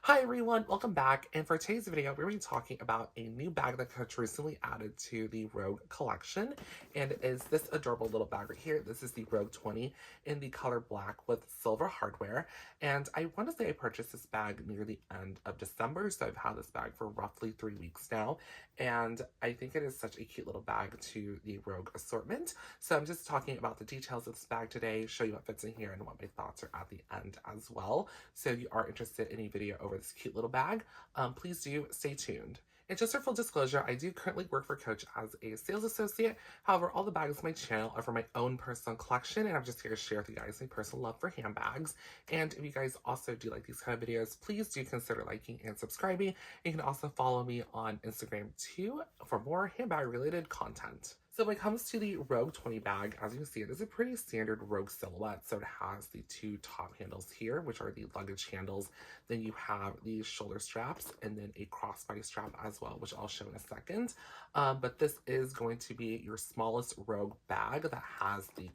Hi everyone, welcome back. And for today's video, we're going to be talking about a new bag that Coach recently added to the Rogue collection. And it is this adorable little bag right here. This is the Rogue 20 in the color black with silver hardware. And I want to say I purchased this bag near the end of December. So I've had this bag for roughly 3 weeks now. And I think it is such a cute little bag to the Rogue assortment. So I'm just talking about the details of this bag today, show you what fits in here and what my thoughts are at the end as well. So if you are interested in a video over this cute little bag, please do stay tuned. And just for full disclosure, I do currently work for Coach as a sales associate. However, all the bags on my channel are for my own personal collection, and I'm just here to share with you guys my personal love for handbags. And if you guys also do like these kind of videos, please do consider liking and subscribing. You can also follow me on Instagram too for more handbag related content. So when it comes to the Rogue 20 bag, as you can see, it is a pretty standard Rogue silhouette. So it has the two top handles here, which are the luggage handles. Then you have the shoulder straps and then a crossbody strap as well, which I'll show in a second. But this is going to be your smallest Rogue bag that has the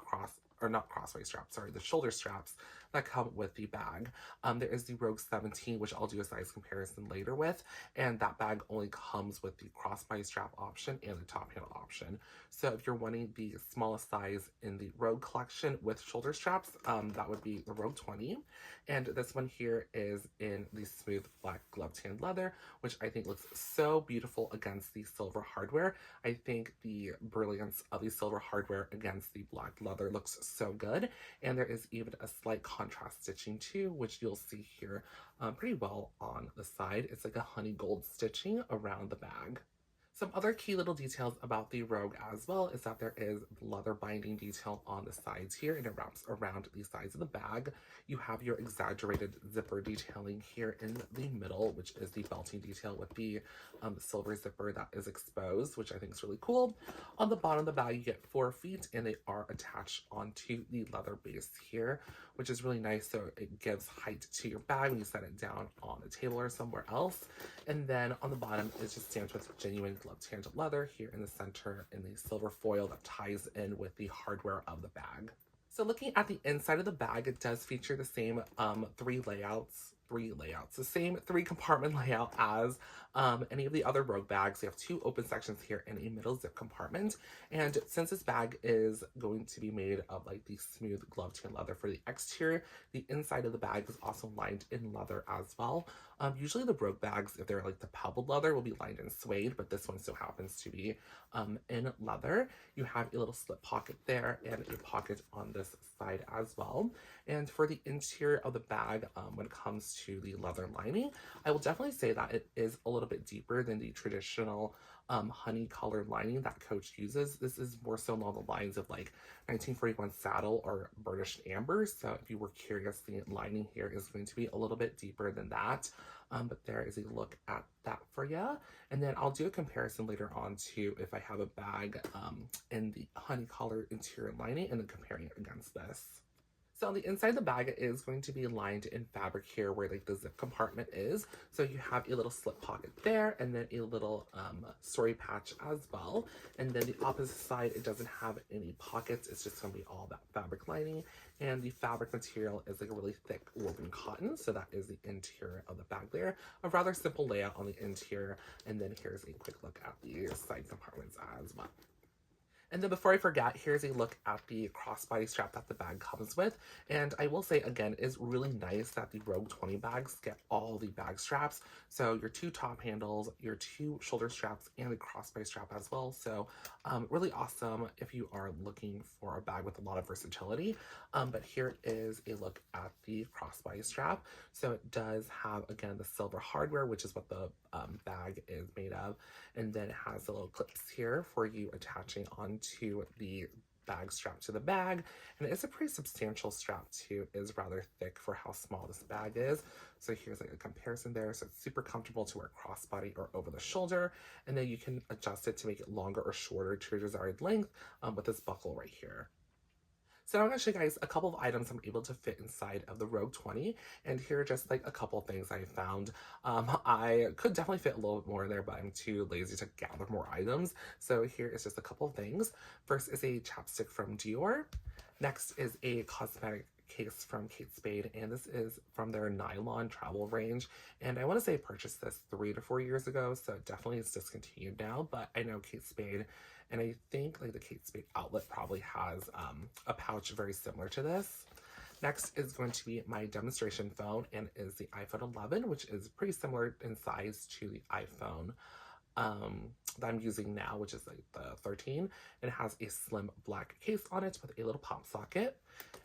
the shoulder straps that come with the bag. There is the Rogue 17, which I'll do a size comparison later with, and that bag only comes with the crossbody strap option and the top handle option. So if you're wanting the smallest size in the Rogue collection with shoulder straps, that would be the Rogue 20. And this one here is in the smooth black glove tan leather, which I think looks so beautiful against the silver hardware. I think the brilliance of the silver hardware against the black leather looks so good. And there is even a slight contrast stitching too, which you'll see here pretty well on the side. It's like a honey gold stitching around the bag. Some other key little details about the Rogue as well is that there is leather binding detail on the sides here, and it wraps around the sides of the bag. You have your exaggerated zipper detailing here in the middle, which is the belting detail with the silver zipper that is exposed, which I think is really cool. On the bottom of the bag, you get 4 feet, and they are attached onto the leather base here, which is really nice. So it gives height to your bag when you set it down on the table or somewhere else. And then on the bottom is just stamped with genuine glove tanned leather here in the center in the silver foil that ties in with the hardware of the bag. So looking at the inside of the bag, it does feature the same the same 3 compartment layout as any of the other Rogue bags. You have 2 open sections here and a middle zip compartment. And since this bag is going to be made of like the smooth glove tan leather for the exterior, the inside of the bag is also lined in leather as well. Usually the Rogue bags, if they're like the pebbled leather, will be lined in suede, but this one so happens to be in leather. You have a little slip pocket there and a pocket on this side as well. And for the interior of the bag, when it comes to the leather lining, I will definitely say that it is a little bit deeper than the traditional honey colored lining that Coach uses. This is more so along the lines of like 1941 saddle or burnished amber. So if you were curious, the lining here is going to be a little bit deeper than that. But there is a look at that for you. And then I'll do a comparison later on to if I have a bag in the honey colored interior lining and then comparing it against this. So on the inside of the bag, it is going to be lined in fabric here where like the zip compartment is. So you have a little slip pocket there and then a little story patch as well. And then the opposite side, it doesn't have any pockets. It's just going to be all that fabric lining. And the fabric material is like a really thick woven cotton. So that is the interior of the bag there. A rather simple layout on the interior. And then here's a quick look at the side compartments as well. And then before I forget, here's a look at the crossbody strap that the bag comes with. And I will say again, it's really nice that the Rogue 20 bags get all the bag straps. So your 2 top handles, your 2 shoulder straps, and the crossbody strap as well. So really awesome if you are looking for a bag with a lot of versatility. But here is a look at the crossbody strap. So it does have, again, the silver hardware, which is what the bag is made of. And then it has the little clips here for you attaching onto the bag strap to the bag. And it's a pretty substantial strap too. It is rather thick for how small this bag is. So here's like a comparison there. So it's super comfortable to wear crossbody or over the shoulder. And then you can adjust it to make it longer or shorter to your desired length with this buckle right here. So now I'm going to show you guys a couple of items I'm able to fit inside of the Rogue 20, and here are just like a couple of things I found. I could definitely fit a little bit more in there, but I'm too lazy to gather more items. So here is just a couple of things. First is a chapstick from Dior. Next is a cosmetic case from Kate Spade, and this is from their nylon travel range. And I want to say I purchased this 3 to 4 years ago, so it definitely is discontinued now, but I know Kate Spade, and I think like the Kate Spade outlet probably has a pouch very similar to this. Next is going to be my demonstration phone, and is the iPhone 11, which is pretty similar in size to the iPhone that I'm using now, which is like the 13. It has a slim black case on it with a little pop socket.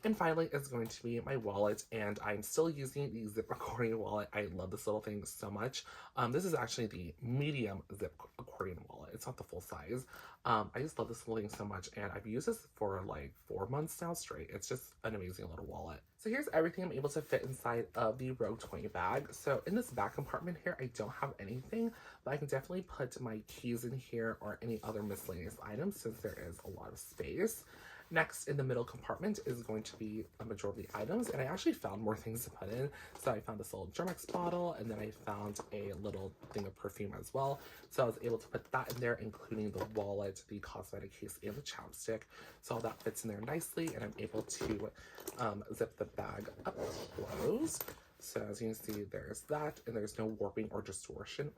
And finally is going to be my wallet, and I'm still using the zip accordion wallet. I love this little thing so much. This is actually the medium zip accordion wallet. It's not the full size. I just love this little thing so much, and I've used this for like 4 months now straight. It's just an amazing little wallet. So here's everything I'm able to fit inside of the Rogue 20 bag. So in this back compartment here, I don't have anything, but I can definitely put my keys in here or any other miscellaneous items since there is a lot of space. Next, in the middle compartment is going to be a majority of the items, and I actually found more things to put in. So I found this little Germ-X bottle, and then I found a little thing of perfume as well. So I was able to put that in there, including the wallet, the cosmetic case, and the chapstick. So all that fits in there nicely, and I'm able to zip the bag up close. So as you can see, there's that, and there's no warping or distortion,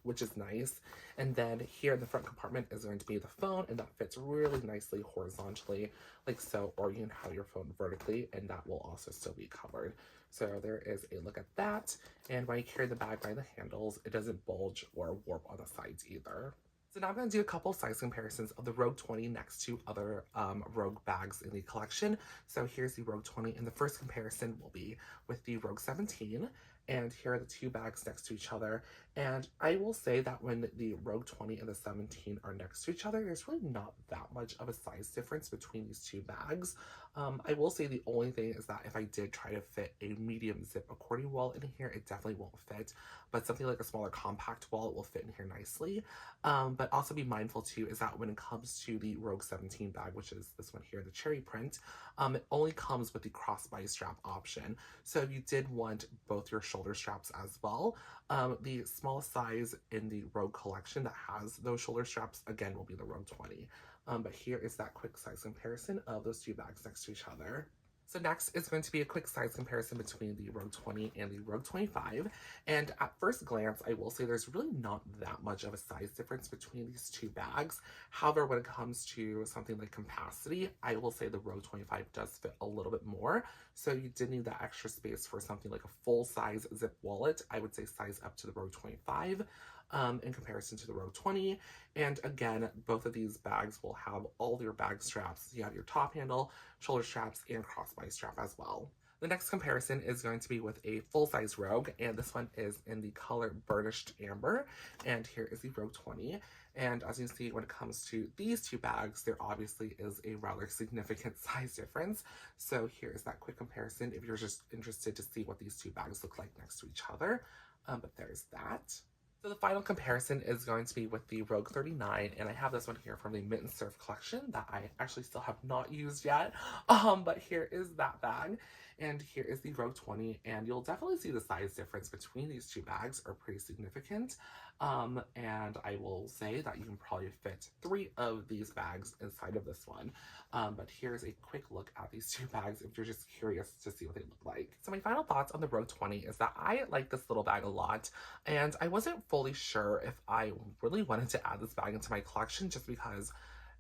which is nice. And then here in the front compartment is going to be the phone, and that fits really nicely horizontally, like so, or you can have your phone vertically, and that will also still be covered. So there is a look at that. And when you carry the bag by the handles, it doesn't bulge or warp on the sides either. So now I'm going to do a couple size comparisons of the Rogue 20 next to other Rogue bags in the collection. So here's the Rogue 20, and the first comparison will be with the Rogue 17. And here are the two bags next to each other. And I will say that when the Rogue 20 and the 17 are next to each other, there's really not that much of a size difference between these two bags. I will say the only thing is that if I did try to fit a medium zip accordion wallet in here, it definitely won't fit. But something like a smaller compact wallet will fit in here nicely. But also be mindful too is that when it comes to the Rogue 17 bag, which is this one here, the cherry print, it only comes with the crossbody strap option. So if you did want both your shoulder straps as well, the smallest size in the Rogue collection that has those shoulder straps, again, will be the Rogue 20. But here is that quick size comparison of those two bags next to each other. So next is going to be a quick size comparison between the Rogue 20 and the Rogue 25. And at first glance, I will say there's really not that much of a size difference between these two bags. However, when it comes to something like capacity, I will say the Rogue 25 does fit a little bit more. So you did need that extra space for something like a full-size zip wallet. I would say size up to the Rogue 25. In comparison to the Rogue 20. And again, both of these bags will have all of your bag straps. You have your top handle, shoulder straps, and crossbody strap as well. The next comparison is going to be with a full-size Rogue, and this one is in the color Burnished Amber, and here is the Rogue 20. And as you can see, when it comes to these two bags, there obviously is a rather significant size difference. So here is that quick comparison if you're just interested to see what these two bags look like next to each other. But there's that. So the final comparison is going to be with the Rogue 39, and I have this one here from the Mint and Surf collection that I actually still have not used yet. But here is that bag, and here is the Rogue 20, and you'll definitely see the size difference between these two bags are pretty significant. And I will say that you can probably fit 3 of these bags inside of this one. But here's a quick look at these two bags if you're just curious to see what they look like. So my final thoughts on the Rogue 20 is that I like this little bag a lot, and I wasn't fully sure if I really wanted to add this bag into my collection just because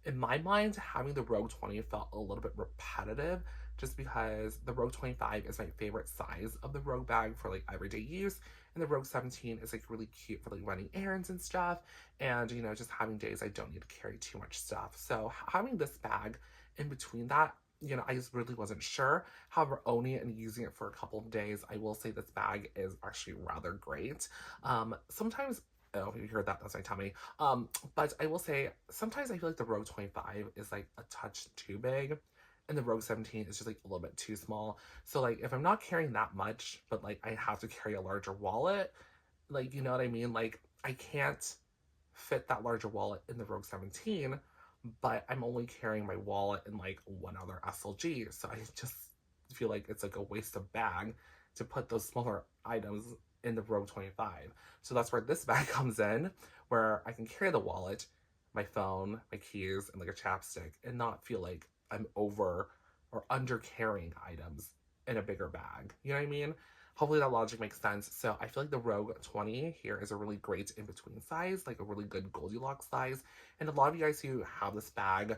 in my mind, having the Rogue 20 felt a little bit repetitive just because the Rogue 25 is my favorite size of the Rogue bag for like everyday use. And the Rogue 17 is like really cute for like running errands and stuff. And, you know, just having days I don't need to carry too much stuff. So having this bag in between that, you know, I just really wasn't sure. However, owning it and using it for a couple of days, I will say this bag is actually rather great. Sometimes, oh, you heard that, that's my tummy. But I will say, sometimes I feel like the Rogue 25 is like a touch too big, and the Rogue 17 is just like a little bit too small. So like, if I'm not carrying that much, but like I have to carry a larger wallet, like, you know what I mean? Like, I can't fit that larger wallet in the Rogue 17, but I'm only carrying my wallet and like one other SLG. So I just feel like it's like a waste of bag to put those smaller items in the Rogue 25. So that's where this bag comes in, where I can carry the wallet, my phone, my keys, and like a chapstick and not feel like I'm over or under carrying items in a bigger bag. You know what I mean? Hopefully that logic makes sense. So I feel like the Rogue 20 here is a really great in-between size, like a really good Goldilocks size. And a lot of you guys who have this bag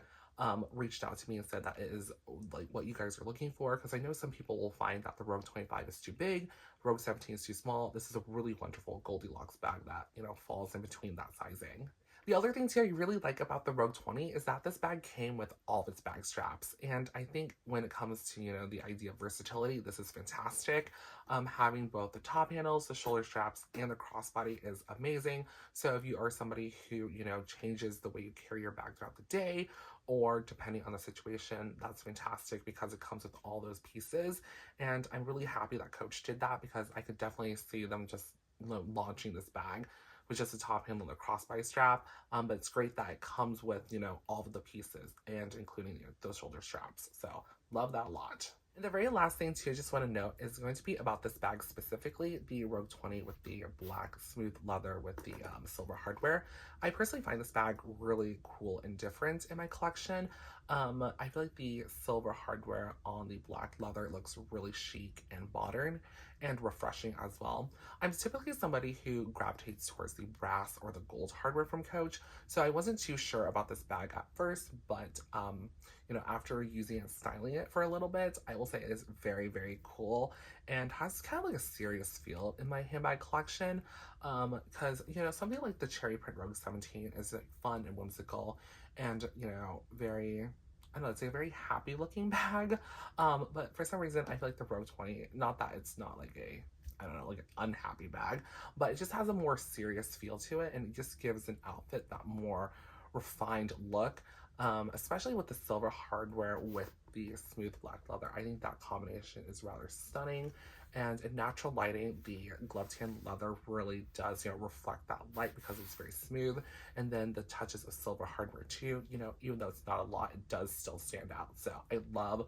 reached out to me and said that it is like what you guys are looking for, because I know some people will find that the Rogue 25 is too big, Rogue 17 is too small. This is a really wonderful Goldilocks bag that, you know, falls in between that sizing. The other thing too I really like about the Rogue 20 is that this bag came with all of its bag straps. And I think when it comes to, you know, the idea of versatility, this is fantastic. Having both the top handles, the shoulder straps, and the crossbody is amazing. So if you are somebody who, you know, changes the way you carry your bag throughout the day, or depending on the situation, that's fantastic because it comes with all those pieces. And I'm really happy that Coach did that, because I could definitely see them just, you know, launching this bag with just a top handle and a crossbody strap. But it's great that it comes with, you know, all of the pieces and including, you know, those shoulder straps. So love that a lot. And the very last thing too, I just want to note is going to be about this bag specifically, the Rogue 20 with the black smooth leather with the silver hardware. I personally find this bag really cool and different in my collection. I feel like the silver hardware on the black leather looks really chic and modern and refreshing as well. I'm typically somebody who gravitates towards the brass or the gold hardware from Coach, so I wasn't too sure about this bag at first, but you know, after using and styling it for a little bit, I will say it is very, very cool and has kind of like a serious feel in my handbag collection. Because, you know, something like the Cherry Print Rogue 17 is like fun and whimsical and, you know, very, I don't know, it's a very happy looking bag. But for some reason, I feel like the Rogue 20, not that it's not like a, I don't know, like an unhappy bag, but it just has a more serious feel to it, and it just gives an outfit that more refined look, especially with the silver hardware with the smooth black leather. I think that combination is rather stunning, and in natural lighting, the glove tan leather really does, you know, reflect that light because it's very smooth, and then the touches of silver hardware too, you know, even though it's not a lot, it does still stand out. So I love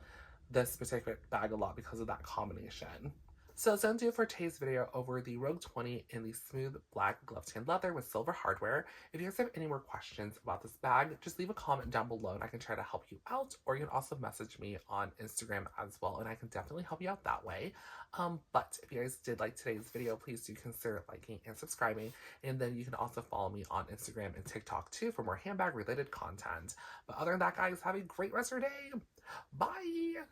this particular bag a lot because of that combination. So that's gonna do it for today's video over the Rogue 20 in the smooth black glove tan leather with silver hardware. If you guys have any more questions about this bag, just leave a comment down below and I can try to help you out, or you can also message me on Instagram as well and I can definitely help you out that way. But if you guys did like today's video, please do consider liking and subscribing, and then you can also follow me on Instagram and TikTok too for more handbag related content. But other than that, guys, have a great rest of your day. Bye!